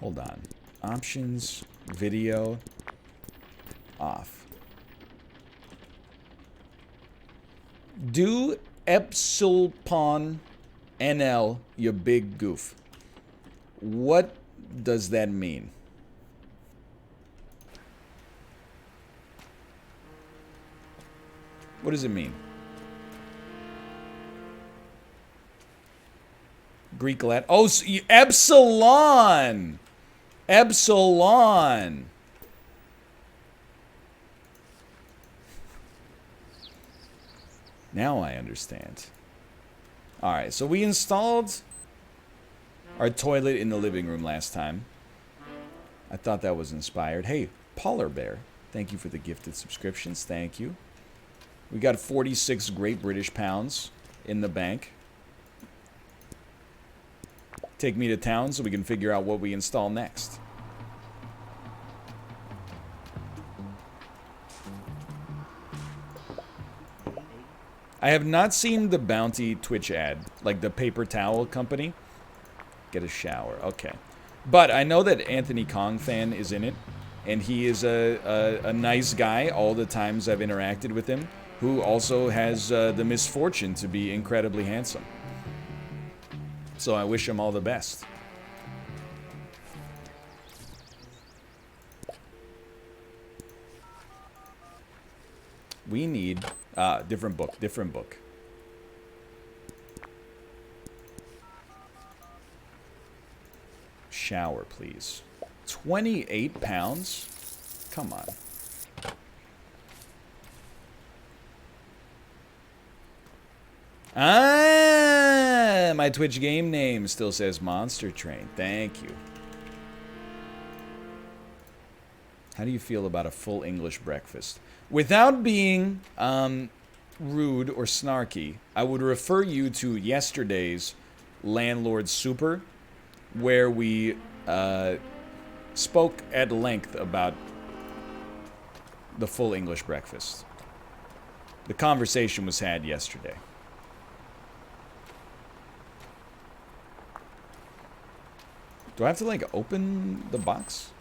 Hold on. Options, video, off. Do Epsilon NL, you big goof. What does that mean? What does it mean? Greek Latin. Oh, so Epsilon! Epsilon! Now I understand. Alright, so we installed our toilet in the living room last time. I thought that was inspired. Hey, Polar Bear, thank you for the gifted subscriptions. Thank you. We got 46 Great British Pounds in the bank. Take me to town so we can figure out what we install next. I have not seen the Bounty Twitch ad, like the paper towel company. Get a shower, okay. But I know that Anthony Kong fan is in it, and he is a nice guy all the times I've interacted with him, who also has the misfortune to be incredibly handsome. So I wish him all the best. We need... different book, different book. Shower, please. 28 pounds? Come on. Ah, my Twitch game name still says Monster Train. Thank you. How do you feel about a full English breakfast? Without being rude or snarky, I would refer you to yesterday's Landlord Super, where we spoke at length about the full English breakfast. The conversation was had yesterday. Do I have to, like, open the box?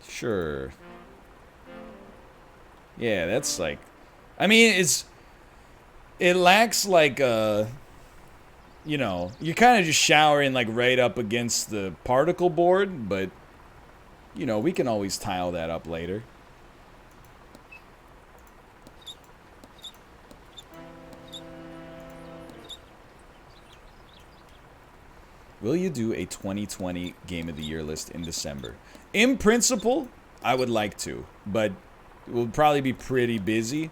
Sure. Yeah, that's like... I mean, it lacks, like, you know, you're kind of just showering, like, right up against the particle board, but, you know, we can always tile that up later. Will you do a 2020 Game of the Year list in December? In principle, I would like to, but we'll probably be pretty busy.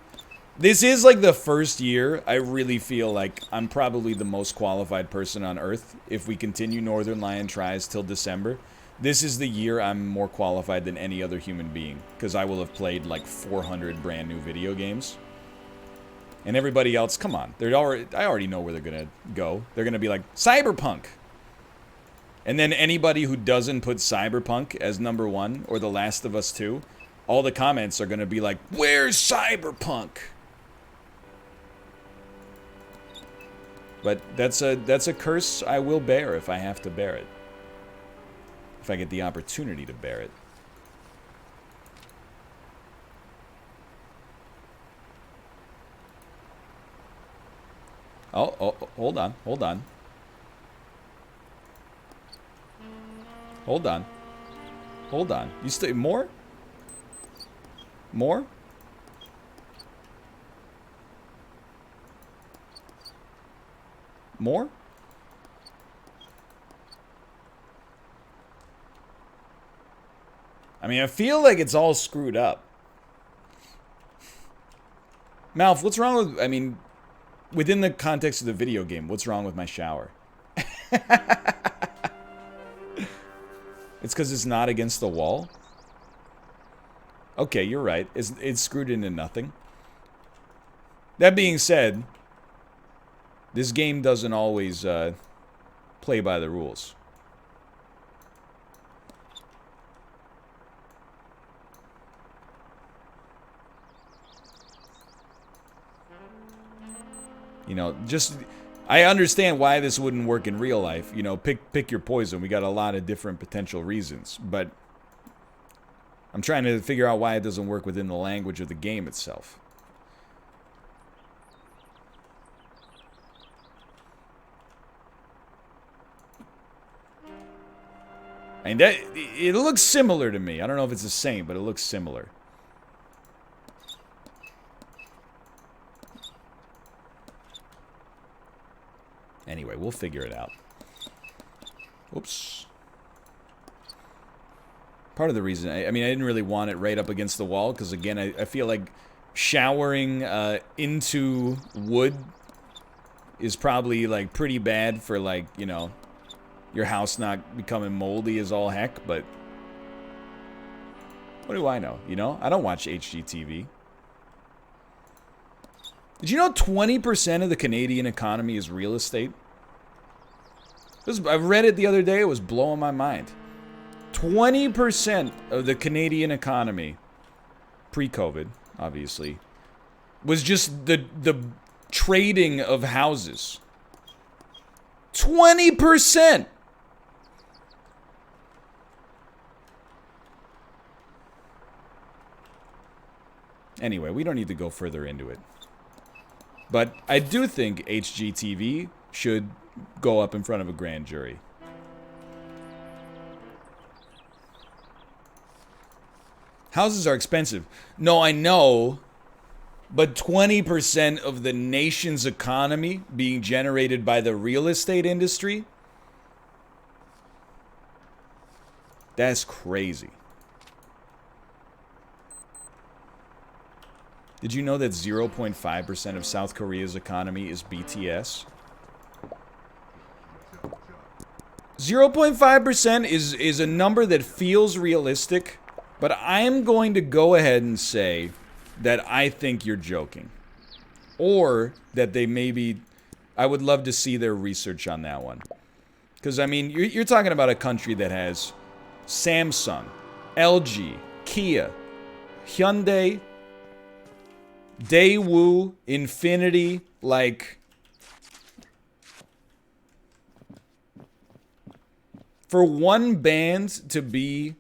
This is like the first year I really feel like I'm probably the most qualified person on Earth if we continue Northernlion tries till December. This is the year I'm more qualified than any other human being, because I will have played like 400 brand new video games. And everybody else, come on, I already know where they're gonna go. They're gonna be like, Cyberpunk! And then anybody who doesn't put Cyberpunk as #1, or The Last of Us 2, all the comments are gonna be like, where's Cyberpunk? But that's a curse I will bear if I have to bear it. If I get the opportunity to bear it. Oh, hold on, hold on. Hold on. Hold on. You stay more? More? More? I mean, I feel like it's all screwed up. Malf, what's wrong with... I mean, within the context of the video game, what's wrong with my shower? It's because it's not against the wall? Okay, you're right. It's screwed into nothing. That being said, this game doesn't always play by the rules. You know, just I understand why this wouldn't work in real life. You know, pick your poison. We got a lot of different potential reasons, but I'm trying to figure out why it doesn't work within the language of the game itself. And that, it looks similar to me. I don't know if it's the same, but it looks similar. Anyway, we'll figure it out. Oops. Part of the reason, I mean, I didn't really want it right up against the wall, because again, I feel like showering into wood is probably, like, pretty bad for, like, you know, your house not becoming moldy as all heck, but what do I know, you know? I don't watch HGTV. Did you know 20% of the Canadian economy is real estate? I read it the other day, it was blowing my mind. 20% of the Canadian economy, pre-COVID, obviously, was just the trading of houses. 20%! Anyway, we don't need to go further into it. But I do think HGTV should go up in front of a grand jury. Houses are expensive. No, I know. But 20% of the nation's economy being generated by the real estate industry? That's crazy. Did you know that 0.5% of South Korea's economy is BTS? 0.5% is a number that feels realistic, but I'm going to go ahead and say that I think you're joking. Or that they maybe... I would love to see their research on that one. Because, I mean, you're talking about a country that has Samsung, LG, Kia, Hyundai, Daewoo, Infinity, like... For one band to be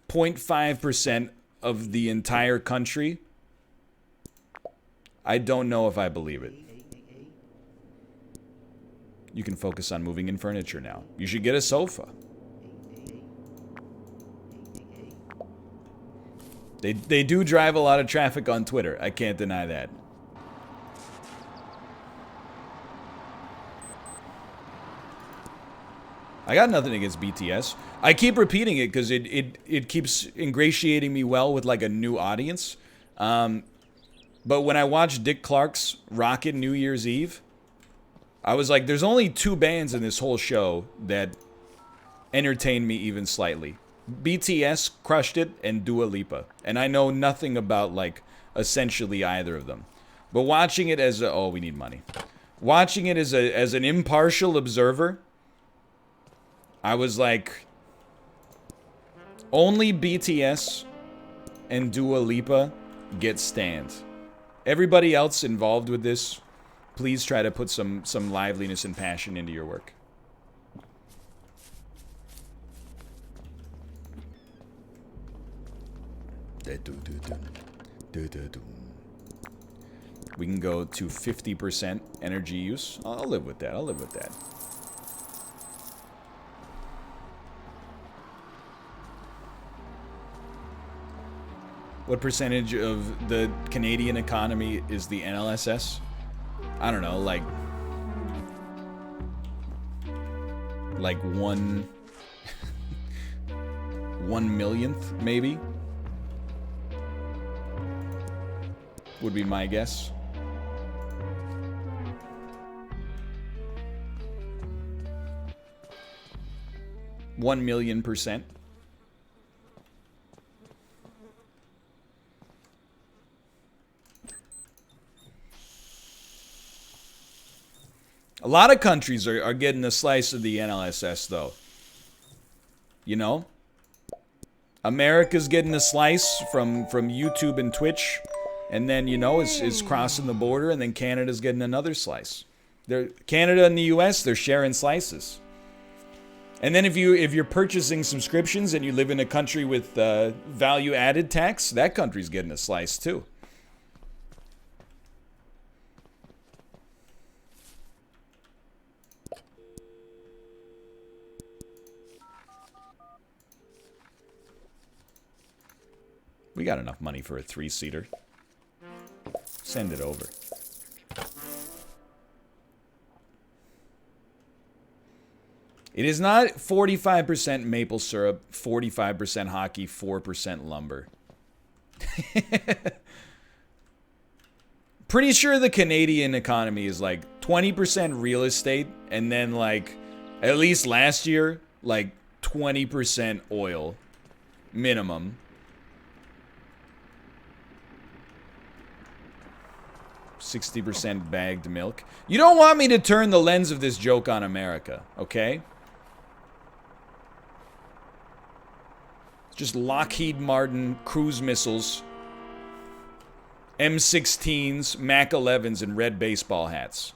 0.5% of the entire country, I don't know if I believe it. You can focus on moving in furniture now. You should get a sofa. They do drive a lot of traffic on Twitter. I can't deny that. I got nothing against BTS. I keep repeating it because it keeps ingratiating me well with like a new audience. But when I watched Dick Clark's Rocket New Year's Eve, I was like, there's only two bands in this whole show that entertained me even slightly. BTS crushed it, and Dua Lipa. And I know nothing about, like, essentially either of them. But watching it as a... Oh, we need money. Watching it as an impartial observer, I was like... Only BTS and Dua Lipa get stands. Everybody else involved with this, please try to put some liveliness and passion into your work. We can go to 50% energy use. I'll live with that. I'll live with that. What percentage of the Canadian economy is the NLSS? I don't know, like 1/millionth, maybe? Would be my guess. $1,000,000%. A lot of countries are getting a slice of the NLSS, though. You know? America's getting a slice from YouTube and Twitch. And then, you know, it's crossing the border, and then Canada's getting another slice. Canada and the US, they're sharing slices. And then if you're purchasing subscriptions and you live in a country with value added tax, that country's getting a slice too. We got enough money for a 3-seater. Send it over. It is not 45% maple syrup, 45% hockey, 4% lumber. Pretty sure the Canadian economy is like 20% real estate, and then like, at least last year, like 20% oil. Minimum. %60 bagged milk. You don't want me to turn the lens of this joke on America, okay? Just Lockheed Martin cruise missiles, M16s, Mac 11s, and red baseball hats.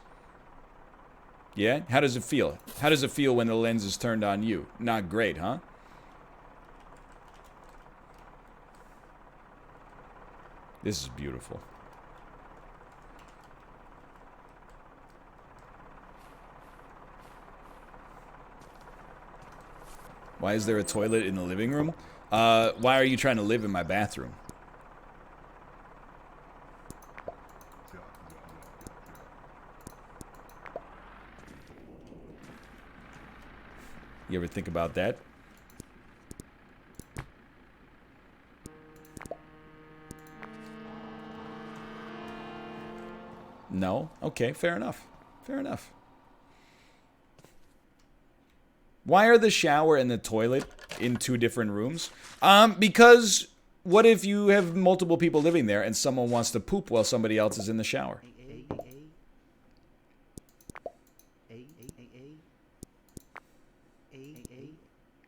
Yeah? How does it feel? How does it feel when the lens is turned on you? Not great, huh? This is beautiful. Why is there a toilet in the living room? Why are you trying to live in my bathroom? You ever think about that? No? Okay, fair enough. Fair enough. Why are the shower and the toilet in 2 different rooms? Because what if you have multiple people living there and someone wants to poop while somebody else is in the shower?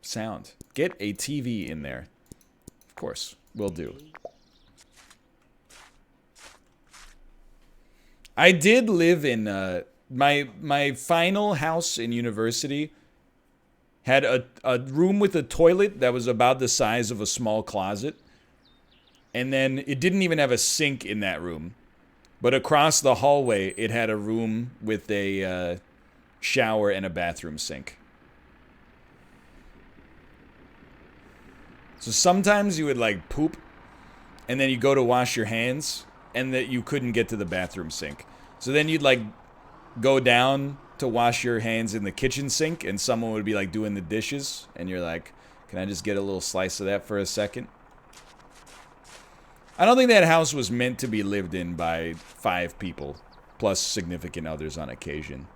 Sound. Get a TV in there. Of course, will do. I did live in my final house in university had a room with a toilet that was about the size of a small closet. And then it didn't even have a sink in that room. But across the hallway, it had a room with a shower and a bathroom sink. So sometimes you would like poop, and then you go to wash your hands, and that you couldn't get to the bathroom sink. So then you'd like go down to wash your hands in the kitchen sink, and someone would be like doing the dishes, and you're like, can I just get a little slice of that for a second? I don't think that house was meant to be lived in by 5 people, plus significant others on occasion.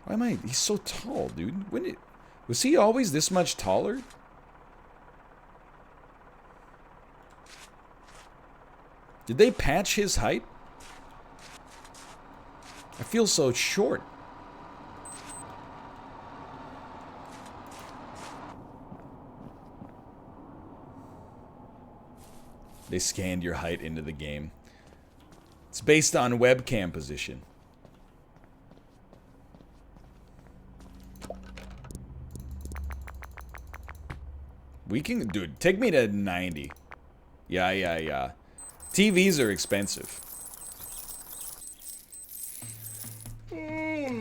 Why am I? He's so tall, dude. Was he always this much taller? Did they patch his height? I feel so short. They scanned your height into the game. It's based on webcam position. We can, dude, take me to 90. Yeah. TVs are expensive.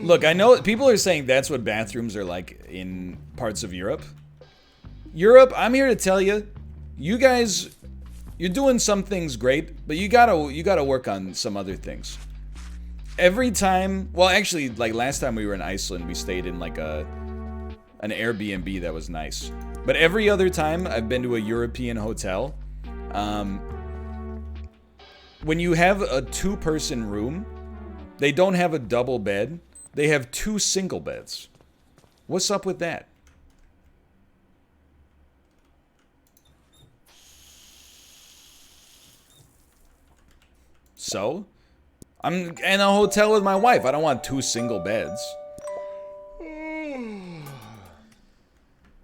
Look, I know people are saying that's what bathrooms are like in parts of Europe. Europe, I'm here to tell you, you guys, you're doing some things great, but you gotta work on some other things. Every time, well, actually, like last time we were in Iceland, we stayed in like an Airbnb that was nice. But every other time I've been to a European hotel, when you have a 2-person room, they don't have a double bed. They have 2 single beds. What's up with that? So, I'm in a hotel with my wife. I don't want 2 single beds.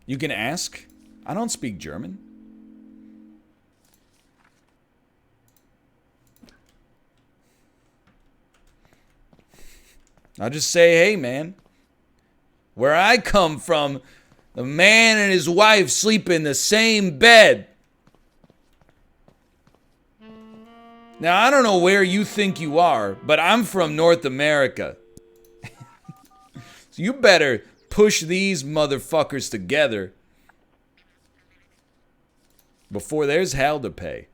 You can ask. I don't speak German. I'll just say, hey, man, where I come from, the man and his wife sleep in the same bed. Now, I don't know where you think you are, but I'm from North America. So you better push these motherfuckers together before there's hell to pay.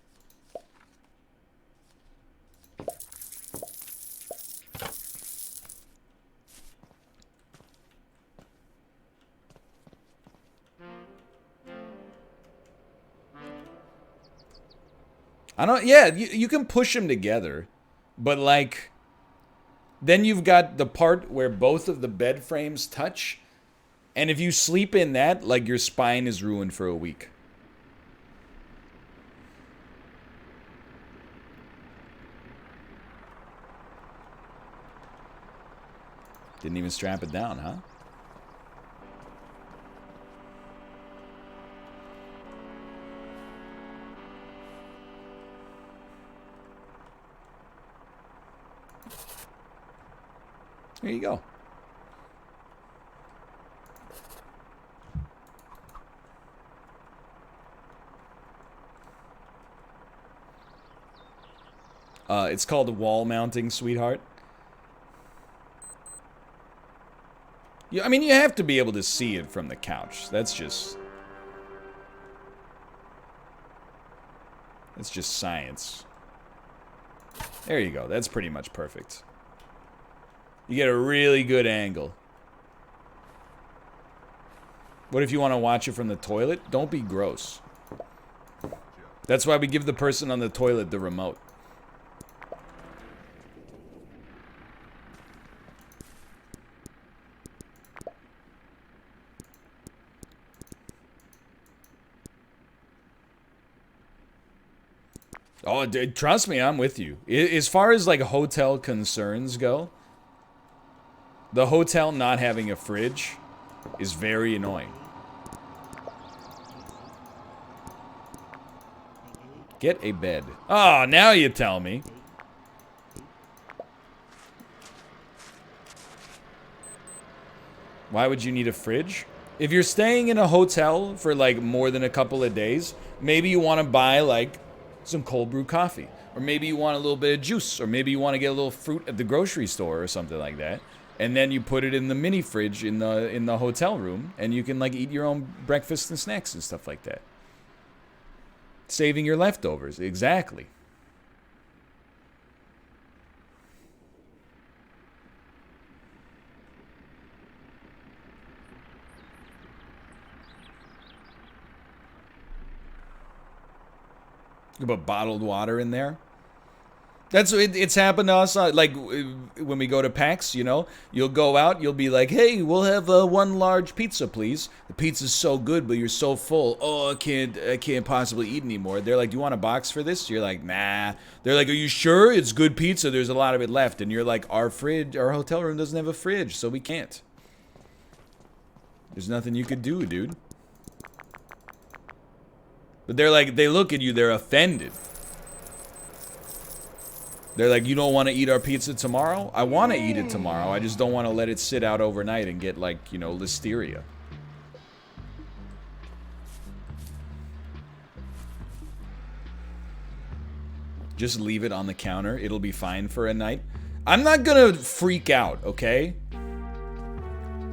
Yeah, you can push them together, but like, then you've got the part where both of the bed frames touch, and if you sleep in that, like, your spine is ruined for a week. Didn't even strap it down, huh? There you go. It's called wall mounting, sweetheart. I mean, you have to be able to see it from the couch. That's just science. There you go. That's pretty much perfect. You get a really good angle. What if you want to watch it from the toilet? Don't be gross. That's why we give the person on the toilet the remote. Oh, dude, trust me, I'm with you. As far as, like, hotel concerns go, the hotel not having a fridge is very annoying. Get a bed. Oh, now you tell me. Why would you need a fridge? If you're staying in a hotel for, like, more than a couple of days, maybe you want to buy, like, some cold brew coffee. Or maybe you want a little bit of juice. Or maybe you want to get a little fruit at the grocery store or something like that. And then you put it in the mini fridge in the hotel room. And you can, like, eat your own breakfast and snacks and stuff like that. Saving your leftovers. Exactly. You put bottled water in there. It's happened to us, like, when we go to PAX, you know? You'll go out, you'll be like, hey, we'll have one large pizza, please. The pizza's so good, but you're so full. Oh, I can't possibly eat anymore. They're like, do you want a box for this? You're like, nah. They're like, are you sure? It's good pizza. There's a lot of it left. And you're like, our hotel room doesn't have a fridge, so we can't. There's nothing you could do, dude. But they're like, they look at you, they're offended. They're like, you don't want to eat our pizza tomorrow? I want to eat it tomorrow. I just don't want to let it sit out overnight and get, like, you know, listeria. Just leave it on the counter. It'll be fine for a night. I'm not gonna freak out, okay?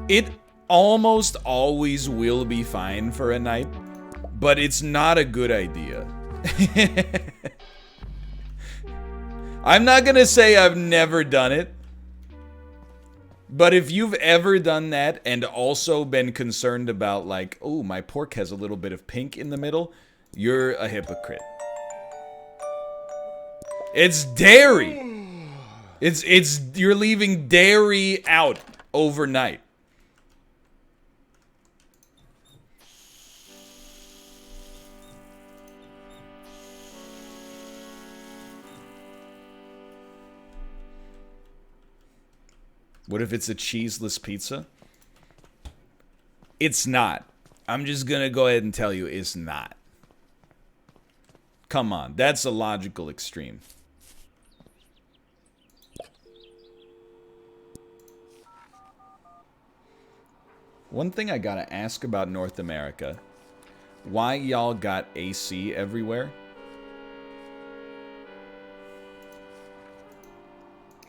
It almost always will be fine for a night. But it's not a good idea. I'm not gonna say I've never done it. But if you've ever done that and also been concerned about, like, oh, my pork has a little bit of pink in the middle, you're a hypocrite. It's dairy. You're leaving dairy out overnight. What if it's a cheeseless pizza? It's not. I'm just gonna go ahead and tell you it's not. Come on, that's a logical extreme. One thing I gotta ask about North America. Why y'all got AC everywhere?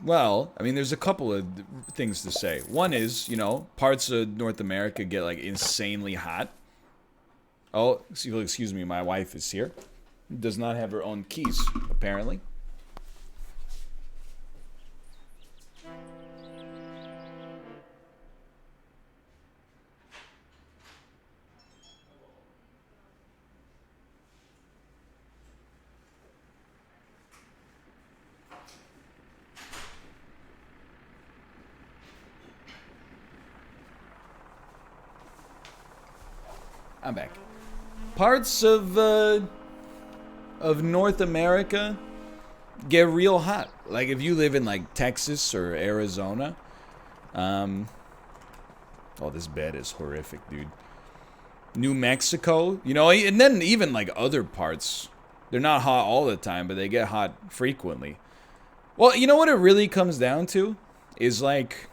Well, I mean, there's a couple of things to say. One is, you know, parts of North America get, like, insanely hot. Oh, excuse me, my wife is here. Does not have her own keys, apparently. I'm back. Parts of North America get real hot. Like if you live in like Texas or Arizona. Oh, this bed is horrific, dude. New Mexico, you know, and then even like other parts. They're not hot all the time, but they get hot frequently. Well, you know what it really comes down to? Is like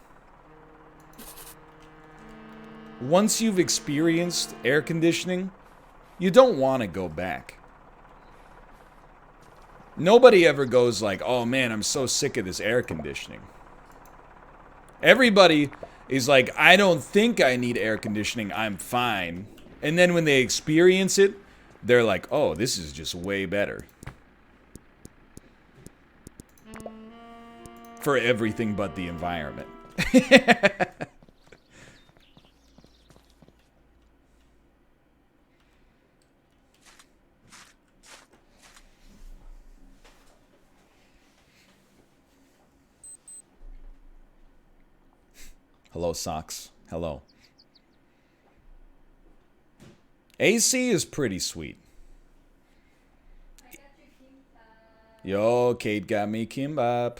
once you've experienced air conditioning, you don't want to go back. Nobody ever goes like, oh man, I'm so sick of this air conditioning. Everybody is like, I don't think I need air conditioning, I'm fine. And then when they experience it, they're like, oh, this is just way better. For everything but the environment. Hello, socks. Hello. AC is pretty sweet. Yo, Kate got me kimbap.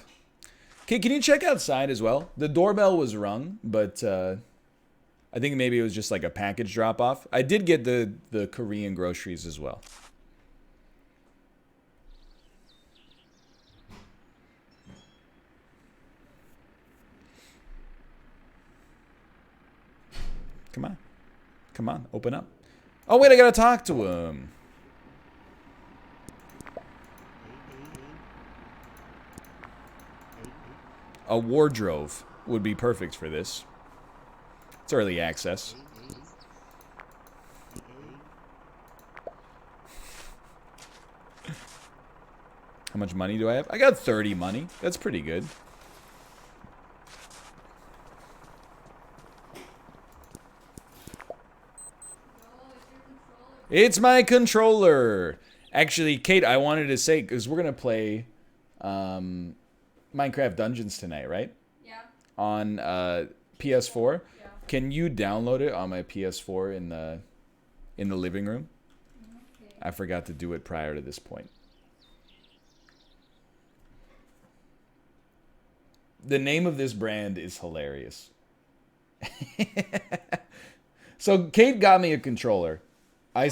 Kate, can you check outside as well? The doorbell was rung, but I think maybe it was just like a package drop-off. I did get the Korean groceries as well. Come on. Come on, open up. Oh, wait, I gotta talk to him. A wardrobe would be perfect for this. It's early access. How much money do I have? I got 30 money. That's pretty good. It's my controller. Actually, Kate, I wanted to say, because we're going to play Minecraft Dungeons tonight, right? Yeah. On PS4. Yeah. Can you download it on my PS4 in the living room? Okay. I forgot to do it prior to this point. The name of this brand is hilarious. So Kate got me a controller. I'll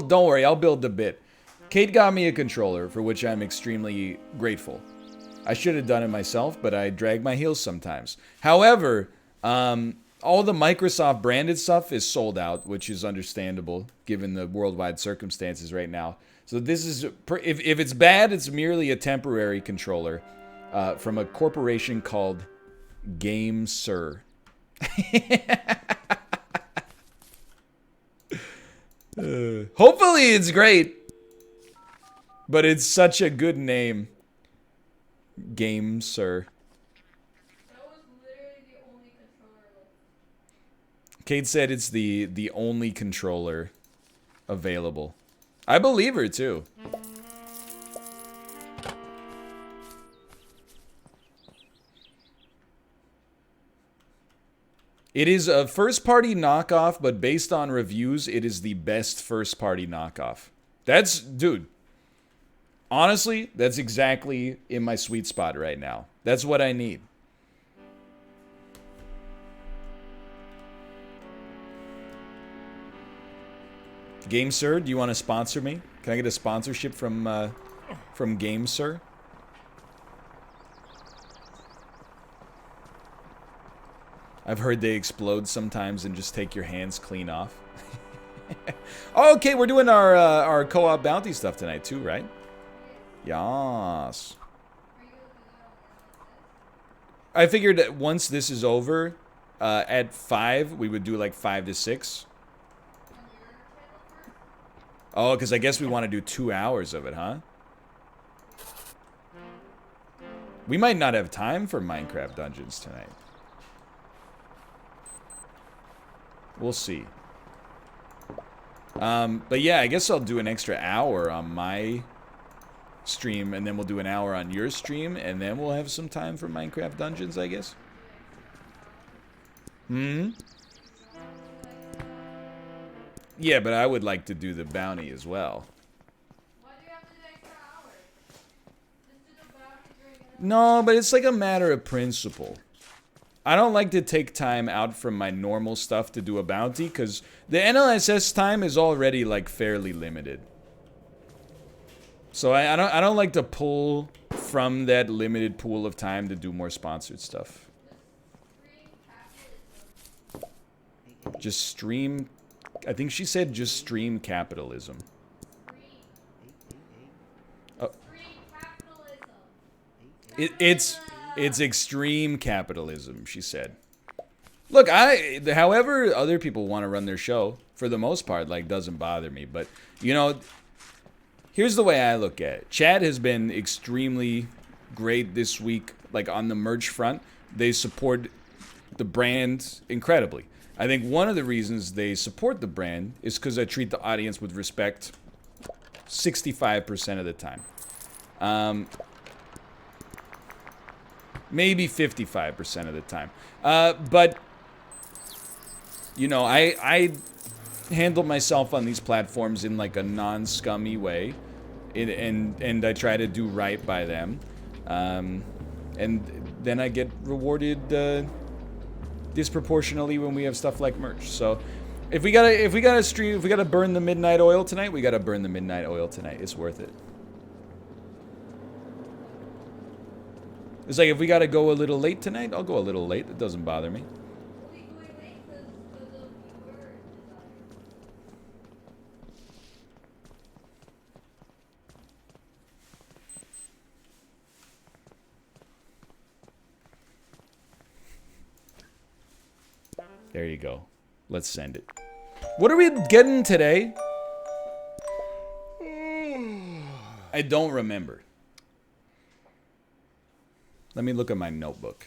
don't worry, I'll build the bit. Kate got me a controller, for which I'm extremely grateful. I should have done it myself, but I drag my heels sometimes. However, all the Microsoft branded stuff is sold out, which is understandable given the worldwide circumstances right now. So this is, if it's bad, it's merely a temporary controller from a corporation called Game Sir. Hopefully it's great, but it's such a good name. Game Sir. That was literally the only controller. Kate said it's the only controller available. I believe her too. It is a first-party knockoff, but based on reviews, it is the best first-party knockoff. That's, dude, honestly, that's exactly in my sweet spot right now. That's what I need. Game Sir, do you want to sponsor me? Can I get a sponsorship from Game Sir? I've heard they explode sometimes and just take your hands clean off. Okay, we're doing our co-op bounty stuff tonight too, right? Yas. I figured that once this is over, at 5, we would do like 5 to 6. Oh, because I guess we want to do 2 hours of it, huh? We might not have time for Minecraft Dungeons tonight. We'll see. But yeah, I guess I'll do an extra hour on my stream, and then we'll do an hour on your stream, and then we'll have some time for Minecraft Dungeons, I guess. Hmm? Yeah, but I would like to do the bounty as well. Why do you have to do extra hours? Just do the bounty during it. No, but it's like a matter of principle. I don't like to take time out from my normal stuff to do a bounty, because the NLSS time is already like fairly limited. So I don't like to pull from that limited pool of time to do more sponsored stuff. Just stream. I think she said just stream capitalism. Oh. It's extreme capitalism, she said. Look, however other people want to run their show, for the most part, like, doesn't bother me. But, you know, here's the way I look at it. Chad has been extremely great this week, like, on the merch front. They support the brand incredibly. I think one of the reasons they support the brand is because I treat the audience with respect 65% of the time. Maybe 55% of the time. But, you know, I handle myself on these platforms in like a non-scummy way. And I try to do right by them. And then I get rewarded disproportionately when we have stuff like merch. So if we gotta burn the midnight oil tonight, we gotta burn the midnight oil tonight. It's worth it. It's like if we gotta go a little late tonight, I'll go a little late. It doesn't bother me. There you go. Let's send it. What are we getting today? I don't remember. Let me look at my notebook.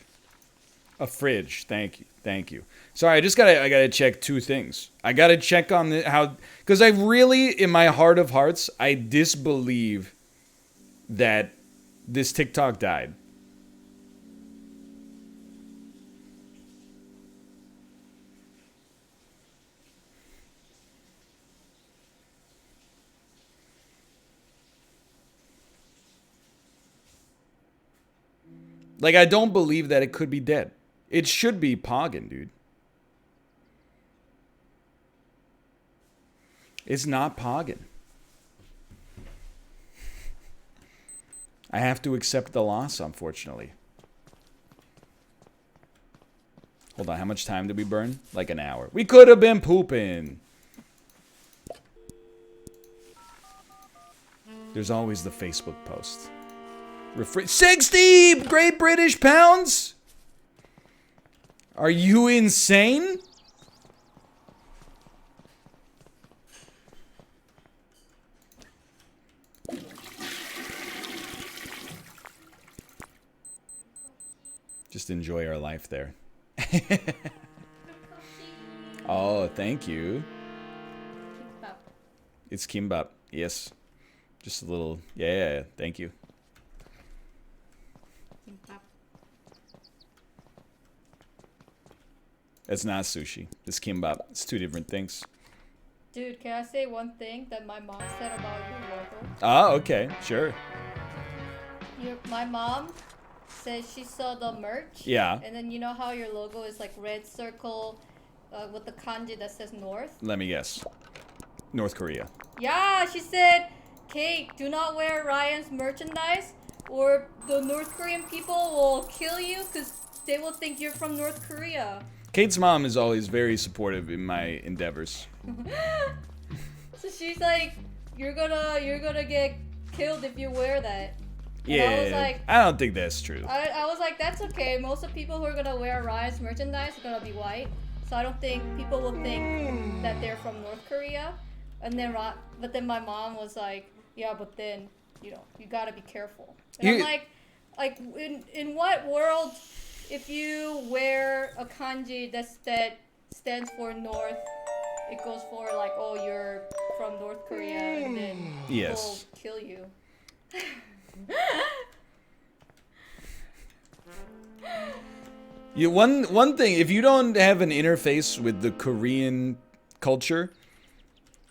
A fridge. Thank you. Thank you. Sorry, I gotta check 2 things. I gotta check on how, because I really, in my heart of hearts, I disbelieve that this TikTok died. Like, I don't believe that it could be dead. It should be Poggin, dude. It's not Poggin. I have to accept the loss, unfortunately. Hold on, how much time did we burn? Like an hour. We could have been pooping. There's always the Facebook post. 60 Great British pounds? Are you insane? Just enjoy our life there. Oh, thank you. Kimbap. It's kimbap. Yes. Just a little. Yeah, thank you. Kimbap. It's not sushi. It's kimbap. It's 2 different things. Dude, can I say one thing that my mom said about your logo? Ah, okay. Sure. My mom said she saw the merch. Yeah. And then you know how your logo is like red circle with the kanji that says north? Let me guess. North Korea. Yeah, she said, Kate, do not wear Ryan's merchandise or the North Korean people will kill you because they will think you're from North Korea. Kate's mom is always very supportive in my endeavors. So she's like, you're gonna get killed if you wear that. And Yeah, I was like, I don't think that's true. I was like, that's okay. Most of the people who are gonna wear Ryan's merchandise are gonna be white, so I don't think people will think that they're from North Korea. And then, but then my mom was like, yeah, but then, you gotta be careful. And I'm like, in what world, if you wear a kanji that stands for North, it goes for like, oh, you're from North Korea, and then people kill you. One thing, if you don't have an interface with the Korean culture,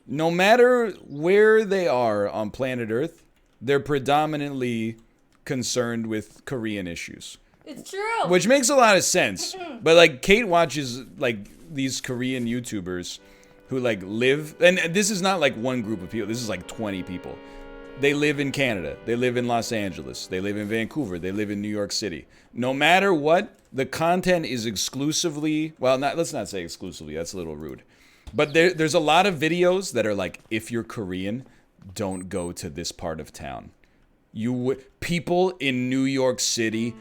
no matter where they are on planet Earth, they're predominantly concerned with Korean issues. It's true. Which makes a lot of sense. But like Kate watches like these Korean YouTubers who like live, and this is not like one group of people, this is like 20 people. They live in Canada, they live in Los Angeles, they live in Vancouver, they live in New York City. No matter what, the content is exclusively, well, let's not say exclusively, that's a little rude. But there's a lot of videos that are like, if you're Korean, don't go to this part of town. People in New York City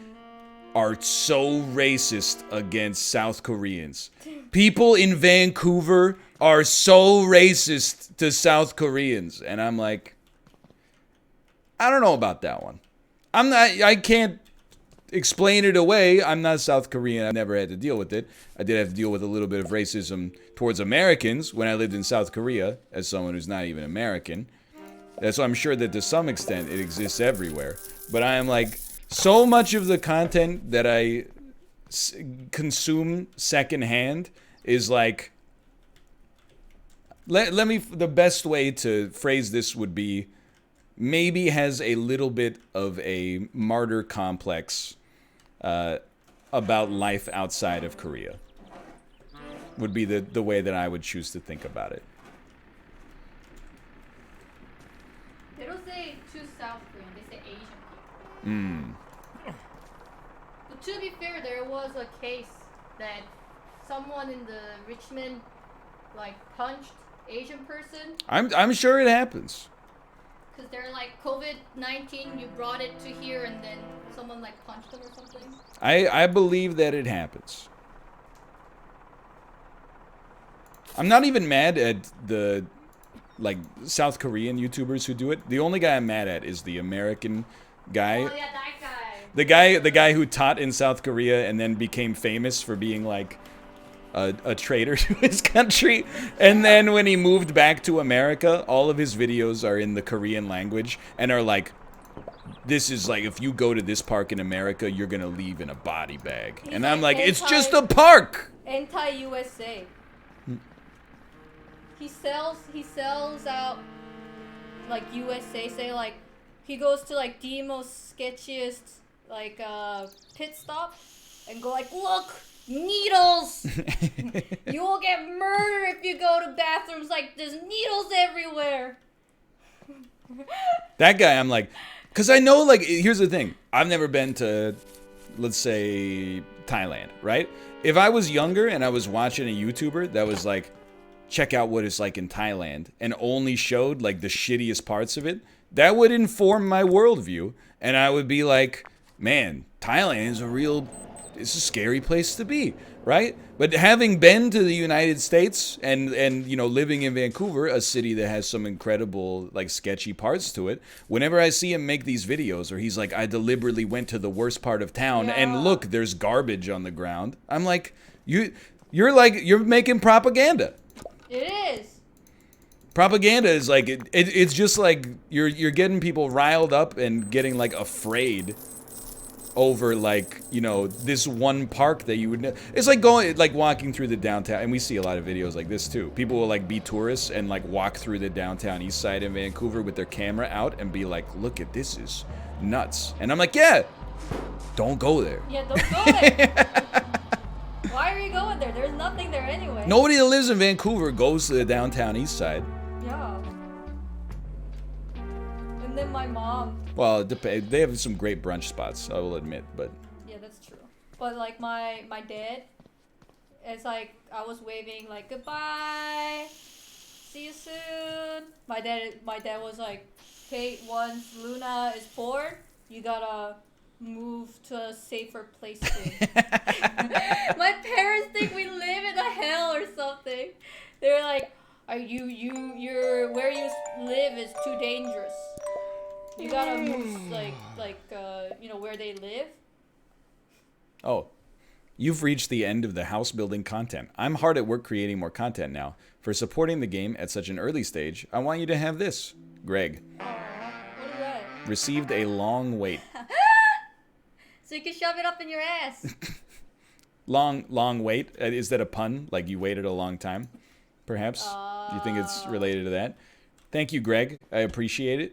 are so racist against South Koreans. People in Vancouver are so racist to South Koreans. And I'm like, I don't know about that one. I can't explain it away. I'm not South Korean. I've never had to deal with it. I did have to deal with a little bit of racism towards Americans when I lived in South Korea as someone who's not even American. So I'm sure that to some extent it exists everywhere. But I am like, so much of the content that I consume secondhand is like, let me, the best way to phrase this would be, maybe has a little bit of a martyr complex about life outside of Korea. Would be the way that I would choose to think about it. They don't say choose South Korean, they say Asian people. But to be fair, there was a case that someone in the Richmond like punched Asian person. I'm sure it happens. Because they're like, COVID-19, you brought it to here, and then someone like punched them or something. I believe that it happens. I'm not even mad at the like South Korean YouTubers who do it. The only guy I'm mad at is the American guy. Oh yeah, that guy. The guy who taught in South Korea and then became famous for being like a traitor to his country. And then when he moved back to America, all of his videos are in the Korean language and are like, this is like, if you go to this park in America, you're gonna leave in a body bag. He's and I'm like, it's just anti- a park. Anti-USA. He sells out like USA. Say like he goes to like the most sketchiest like pit stop and go like, look, needles. You will get murdered if you go to bathrooms like there's needles everywhere. That guy, I'm like, because I know, like, here's the thing. I've never been to, let's say, Thailand, right? If I was younger and I was watching a YouTuber that was like, check out what it's like in Thailand, and only showed, like, the shittiest parts of it, that would inform my worldview. And I would be like, man, Thailand is it's a scary place to be, right? But having been to the United States and you know, living in Vancouver, a city that has some incredible like sketchy parts to it, whenever I see him make these videos or he's like, I deliberately went to the worst part of town and look, there's garbage on the ground. I'm like, you're making propaganda. It is. Propaganda is like it's just like you're getting people riled up and getting like afraid over, like, you know, this one park that you would it's like walking through the downtown, and we see a lot of videos like this too. People will like be tourists and like walk through the downtown east side in Vancouver with their camera out and be like, look at this, is nuts. And I'm like, yeah, don't go there. Yeah, don't go there. Why are you going there? There's nothing there anyway. Nobody that lives in Vancouver goes to the downtown east side. Yeah. And then my mom. Well, they have some great brunch spots, I will admit, but Yeah, that's true. But like my dad, it's like I was waving like goodbye, see you soon. My dad was like, hey, once Luna is born, you gotta move to a safer place soon. My parents think we live in a hell or something. They're like, are you're where you live is too dangerous. You gotta move where they live. Oh, you've reached the end of the house building content. I'm hard at work creating more content now. For supporting the game at such an early stage, I want you to have this. Greg. What is that? Received a long wait. So you can shove it up in your ass. Long wait? Is that a pun? Like you waited a long time? Perhaps? Do you think it's related to that? Thank you, Greg. I appreciate it.